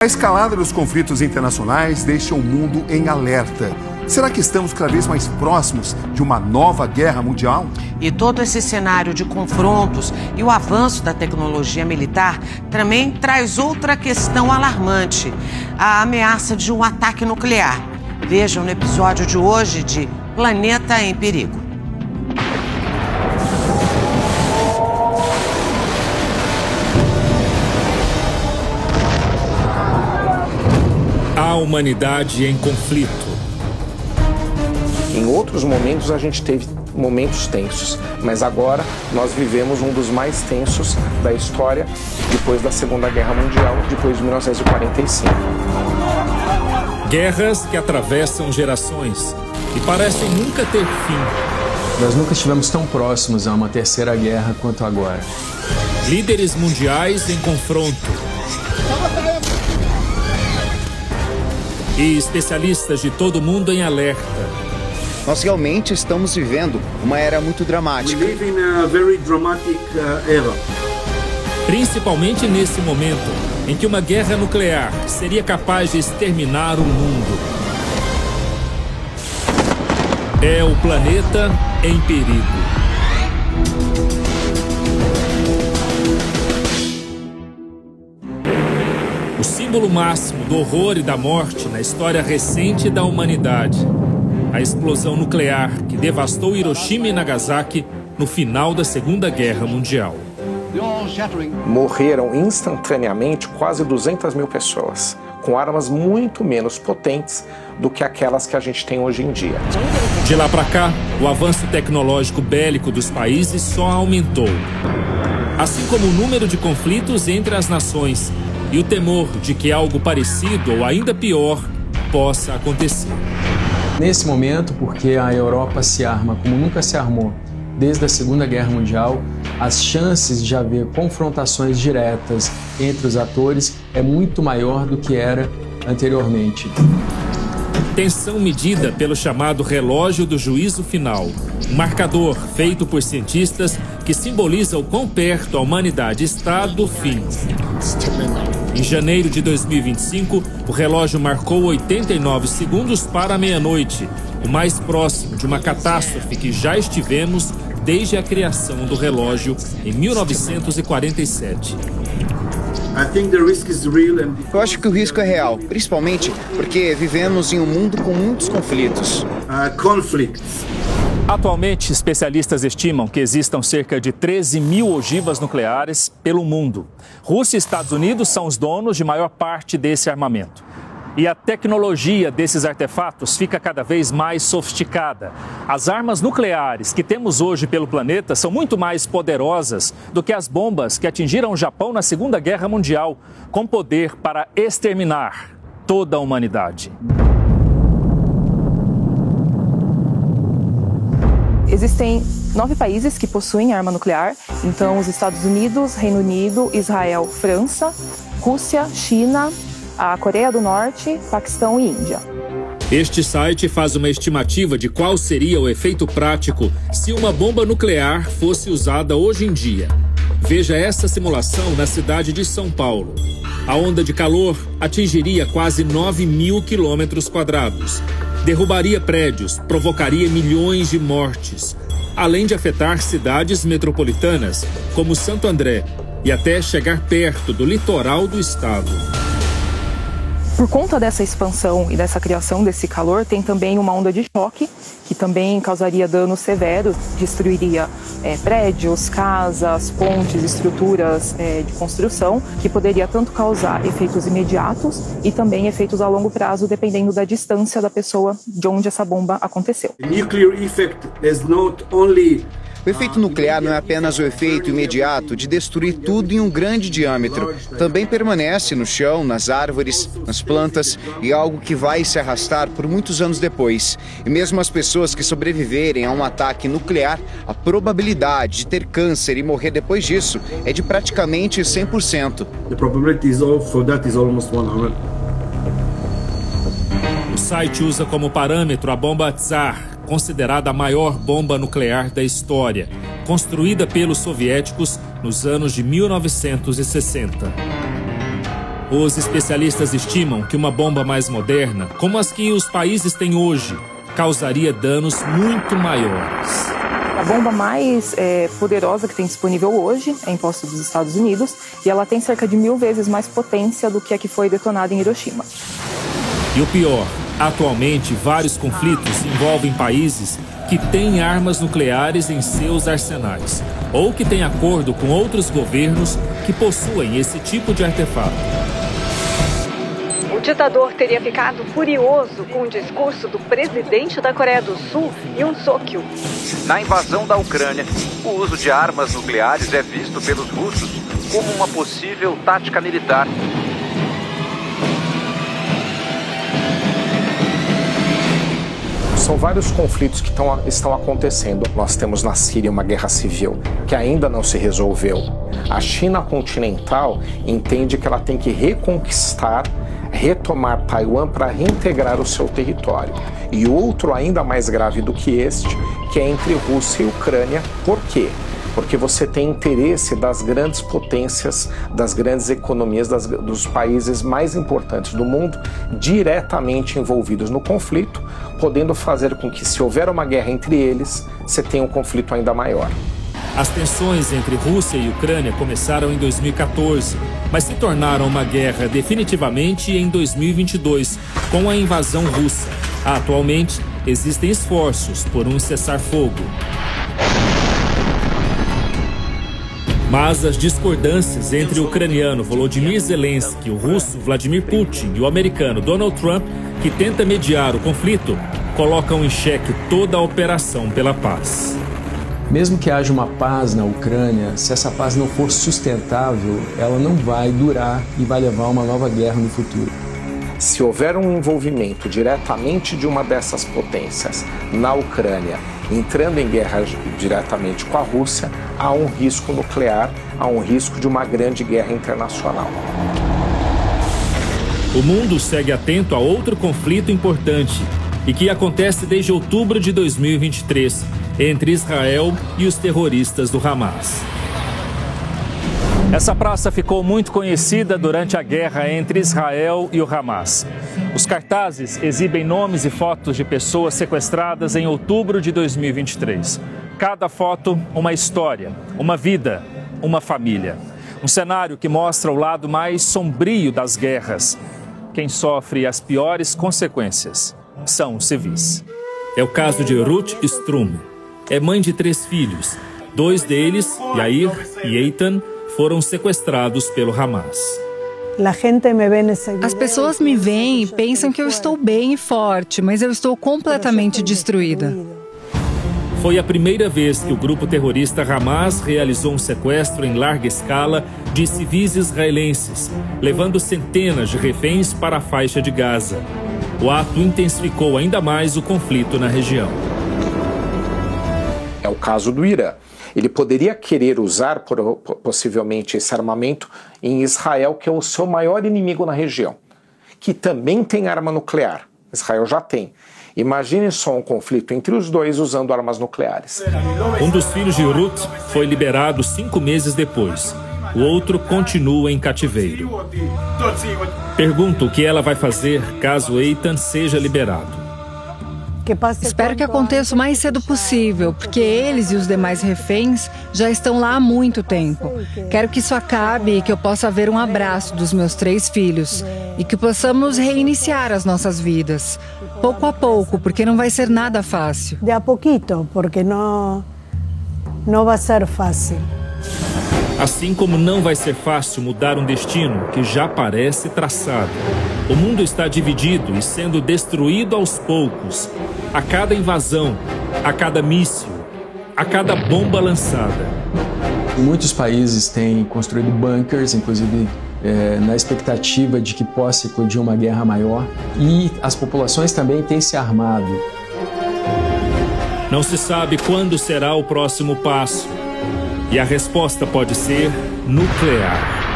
A escalada dos conflitos internacionais deixa o mundo em alerta. Será que estamos cada vez mais próximos de uma nova guerra mundial? E todo esse cenário de confrontos e o avanço da tecnologia militar também traz outra questão alarmante: a ameaça de um ataque nuclear. Vejam no episódio de hoje de Planeta em Perigo. A humanidade em conflito. Em outros momentos a gente teve momentos tensos, mas agora nós vivemos um dos mais tensos da história depois da Segunda Guerra Mundial, depois de 1945. Guerras que atravessam gerações e parecem nunca ter fim. Nós nunca estivemos tão próximos a uma terceira guerra quanto agora. Líderes mundiais em confronto. E especialistas de todo mundo em alerta. Nós realmente estamos vivendo uma era muito dramática. We live in a very dramatic era. Principalmente nesse momento em que uma guerra nuclear seria capaz de exterminar o mundo. É o planeta em perigo. O símbolo máximo do horror e da morte na história recente da humanidade. A explosão nuclear que devastou Hiroshima e Nagasaki no final da Segunda Guerra Mundial. Morreram instantaneamente quase 200 mil pessoas, com armas muito menos potentes do que aquelas que a gente tem hoje em dia. De lá para cá, o avanço tecnológico bélico dos países só aumentou. Assim como o número de conflitos entre as nações e o temor de que algo parecido ou ainda pior possa acontecer. Nesse momento, porque a Europa se arma como nunca se armou desde a Segunda Guerra Mundial, as chances de haver confrontações diretas entre os atores é muito maior do que era anteriormente. Tensão medida pelo chamado relógio do juízo final, um marcador feito por cientistas que simboliza o quão perto a humanidade está do fim. Em janeiro de 2025, o relógio marcou 89 segundos para a meia-noite, o mais próximo de uma catástrofe que já estivemos desde a criação do relógio em 1947. Eu acho que o risco é real, principalmente porque vivemos em um mundo com muitos conflitos. Atualmente, especialistas estimam que existam cerca de 13 mil ogivas nucleares pelo mundo. Rússia e Estados Unidos são os donos de maior parte desse armamento. E a tecnologia desses artefatos fica cada vez mais sofisticada. As armas nucleares que temos hoje pelo planeta são muito mais poderosas do que as bombas que atingiram o Japão na Segunda Guerra Mundial, com poder para exterminar toda a humanidade. Existem 9 países que possuem arma nuclear, então os Estados Unidos, Reino Unido, Israel, França, Rússia, China, a Coreia do Norte, Paquistão e Índia. Este site faz uma estimativa de qual seria o efeito prático se uma bomba nuclear fosse usada hoje em dia. Veja essa simulação na cidade de São Paulo. A onda de calor atingiria quase 9.000 quilômetros quadrados. Derrubaria prédios, provocaria milhões de mortes, além de afetar cidades metropolitanas, como Santo André, e até chegar perto do litoral do estado. Por conta dessa expansão e dessa criação desse calor, tem também uma onda de choque, que também causaria dano severo, destruiria prédios, casas, pontes, estruturas de construção, que poderia tanto causar efeitos imediatos e também efeitos a longo prazo, dependendo da distância da pessoa de onde essa bomba aconteceu. O efeito nuclear não é apenas o efeito imediato de destruir tudo em um grande diâmetro. Também permanece no chão, nas árvores, nas plantas e algo que vai se arrastar por muitos anos depois. E mesmo as pessoas que sobreviverem a um ataque nuclear, a probabilidade de ter câncer e morrer depois disso é de praticamente 100%. O site usa como parâmetro a bomba Tsar, considerada a maior bomba nuclear da história, construída pelos soviéticos nos anos de 1960. Os especialistas estimam que uma bomba mais moderna, como as que os países têm hoje, causaria danos muito maiores. A bomba mais poderosa que tem disponível hoje é imposta dos Estados Unidos e ela tem cerca de 1000 vezes mais potência do que a que foi detonada em Hiroshima. E o pior, atualmente vários conflitos envolvem países que têm armas nucleares em seus arsenais ou que têm acordo com outros governos que possuem esse tipo de artefato. O ditador teria ficado furioso com o discurso do presidente da Coreia do Sul, Yoon Suk-yeol. Na invasão da Ucrânia, o uso de armas nucleares é visto pelos russos como uma possível tática militar. São vários conflitos que estão acontecendo. Nós temos na Síria uma guerra civil que ainda não se resolveu. A China continental entende que ela tem que retomar Taiwan para reintegrar o seu território. E outro ainda mais grave do que este, que é entre Rússia e Ucrânia. Por quê? Porque você tem interesse das grandes potências, das grandes economias, dos países mais importantes do mundo diretamente envolvidos no conflito, podendo fazer com que, se houver uma guerra entre eles, você tenha um conflito ainda maior. As tensões entre Rússia e Ucrânia começaram em 2014, mas se tornaram uma guerra definitivamente em 2022, com a invasão russa. Atualmente, existem esforços por um cessar-fogo. Mas as discordâncias entre o ucraniano Volodymyr Zelensky, o russo Vladimir Putin e o americano Donald Trump, que tenta mediar o conflito, colocam em xeque toda a operação pela paz. Mesmo que haja uma paz na Ucrânia, se essa paz não for sustentável, ela não vai durar e vai levar a uma nova guerra no futuro. Se houver um envolvimento diretamente de uma dessas potências na Ucrânia, entrando em guerra diretamente com a Rússia, há um risco nuclear, há um risco de uma grande guerra internacional. O mundo segue atento a outro conflito importante e que acontece desde outubro de 2023, entre Israel e os terroristas do Hamas. Essa praça ficou muito conhecida durante a guerra entre Israel e o Hamas. Os cartazes exibem nomes e fotos de pessoas sequestradas em outubro de 2023. Cada foto, uma história, uma vida, uma família. Um cenário que mostra o lado mais sombrio das guerras. Quem sofre as piores consequências são os civis. É o caso de Ruth Strum. É mãe de 3 filhos. 2 deles, Yair e Eitan, foram sequestrados pelo Hamas. As pessoas me veem e pensam que eu estou bem e forte, mas eu estou completamente destruída. Foi a primeira vez que o grupo terrorista Hamas realizou um sequestro em larga escala de civis israelenses, levando centenas de reféns para a faixa de Gaza. O ato intensificou ainda mais o conflito na região. É o caso do Irã. Ele poderia querer usar, possivelmente, esse armamento em Israel, que é o seu maior inimigo na região, que também tem arma nuclear. Israel já tem. Imagine só um conflito entre os dois usando armas nucleares. Um dos filhos de Ruth foi liberado 5 meses depois. O outro continua em cativeiro. Pergunto o que ela vai fazer caso Eitan seja liberado. Espero que aconteça o mais cedo possível, porque eles e os demais reféns já estão lá há muito tempo. Quero que isso acabe e que eu possa ver um abraço dos meus 3 filhos e que possamos reiniciar as nossas vidas, pouco a pouco, porque não vai ser nada fácil. De a pouquito, porque não vai ser fácil. Assim como não vai ser fácil mudar um destino que já parece traçado. O mundo está dividido e sendo destruído aos poucos. A cada invasão, a cada míssil, a cada bomba lançada. Muitos países têm construído bunkers, inclusive na expectativa de que possa eclodir uma guerra maior. E as populações também têm se armado. Não se sabe quando será o próximo passo. E a resposta pode ser nuclear.